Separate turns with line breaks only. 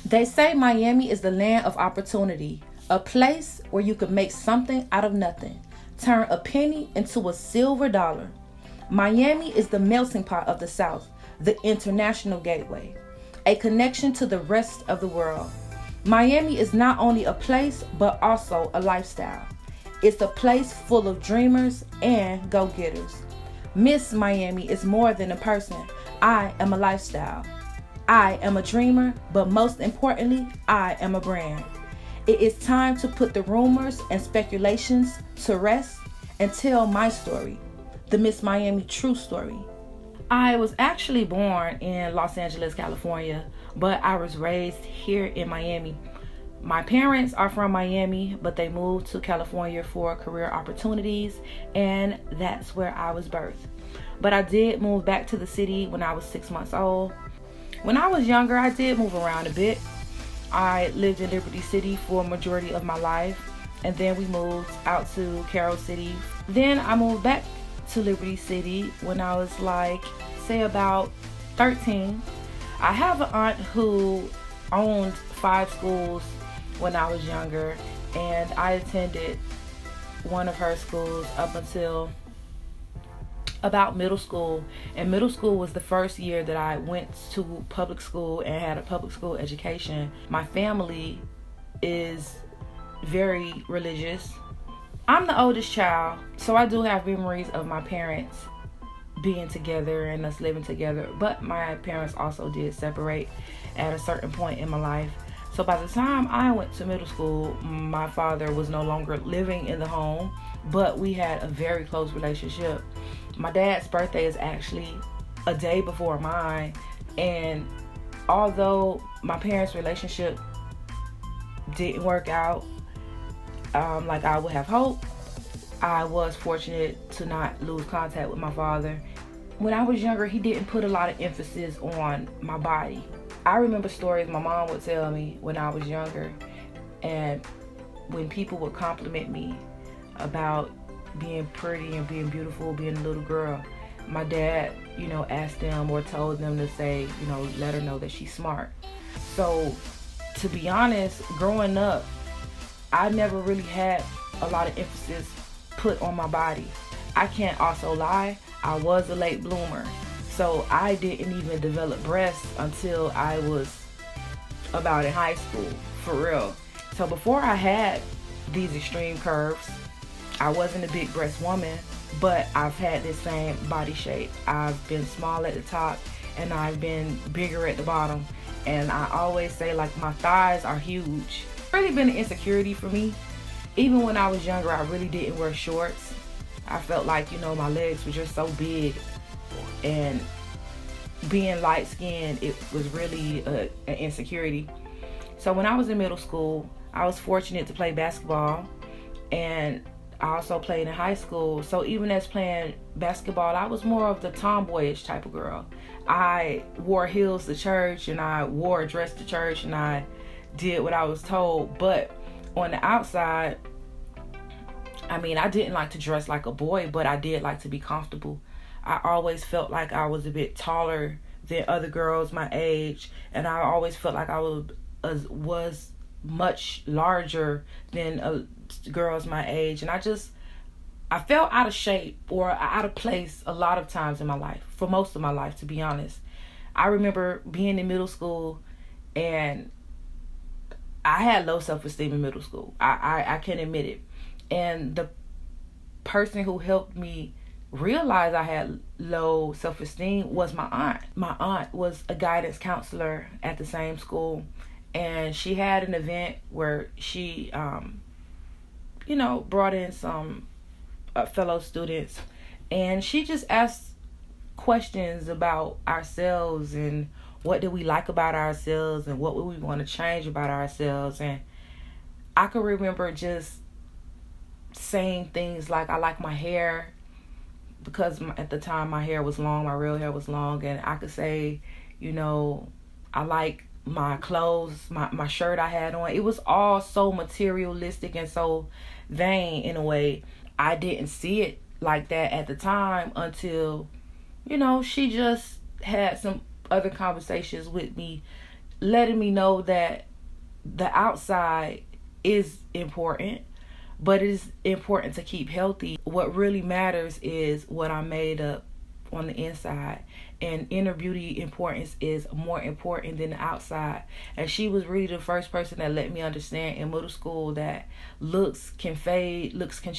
They say Miami is the land of opportunity, a place where you could make something out of nothing, turn a penny into a silver dollar. Miami is the melting pot of the South, the international gateway, a connection to the rest of the world. Miami is not only a place, but also a lifestyle. It's a place full of dreamers and go-getters. Miss Miami is more than a person. I am a lifestyle. I am a dreamer, but most importantly, I am a brand. It is time to put the rumors and speculations to rest and tell my story, the Miss Miami true story. I was actually born in Los Angeles, California, but I was raised here in Miami. My parents are from Miami, but they moved to California for career opportunities, and that's where I was birthed. But I did move back to the city when I was 6 months old. When I was younger, I did move around a bit. I lived in Liberty City for a majority of my life, and then we moved out to Carroll City. Then I moved back to Liberty City when I was say about 13. I have an aunt who owned 5 schools when I was younger, and I attended one of her schools up until about middle school. And middle school was the first year that I went to public school and had a public school education. My family is very religious. I'm the oldest child, so I do have memories of my parents being together and us living together, but my parents also did separate at a certain point in my life. So by the time I went to middle school, my father was no longer living in the home, but we had a very close relationship. My dad's birthday is actually a day before mine, and although my parents' relationship didn't work out like I would have hoped, I was fortunate to not lose contact with my father. When I was younger, he didn't put a lot of emphasis on my body. I remember stories my mom would tell me when I was younger, and when people would compliment me about being pretty and being beautiful, being a little girl, my dad, asked them or told them to say, let her know that she's smart. So, to be honest, growing up, I never really had a lot of emphasis put on my body. I can't also lie, I was a late bloomer. So I didn't even develop breasts until I was about in high school, for real. So before I had these extreme curves, I wasn't a big breast woman, but I've had this same body shape. I've been small at the top and I've been bigger at the bottom. And I always say my thighs are huge. It's really been an insecurity for me. Even when I was younger, I really didn't wear shorts. I felt like, my legs were just so big. And being light skinned, it was really an insecurity. So when I was in middle school, I was fortunate to play basketball, and I also played in high school. So even as playing basketball, I was more of the tomboyish type of girl. I wore heels to church, and I wore a dress to church, and I did what I was told. But on the outside, I didn't like to dress like a boy, but I did like to be comfortable. I always felt like I was a bit taller than other girls my age, and I always felt like I was much larger than girls my age, and I felt out of shape or out of place a lot of times in my life, for most of my life, to be honest. I remember being in middle school, and I had low self-esteem in middle school. I can admit it. And the person who helped me realize I had low self-esteem was my aunt. My aunt was a guidance counselor at the same school, and she had an event where she, brought in some fellow students, and she just asked questions about ourselves and what do we like about ourselves and what would we want to change about ourselves. And I could remember just saying things like, I like my hair, because at the time my hair was long, my real hair was long, and I could say, I like my clothes, my shirt I had on. It was all so materialistic and so vain in a way. I didn't see it like that at the time until, she just had some other conversations with me letting me know that the outside is important, but it is important to keep healthy. What really matters is what I'm made up on the inside, and inner beauty importance is more important than the outside. And she was really the first person that let me understand in middle school that looks can fade, looks can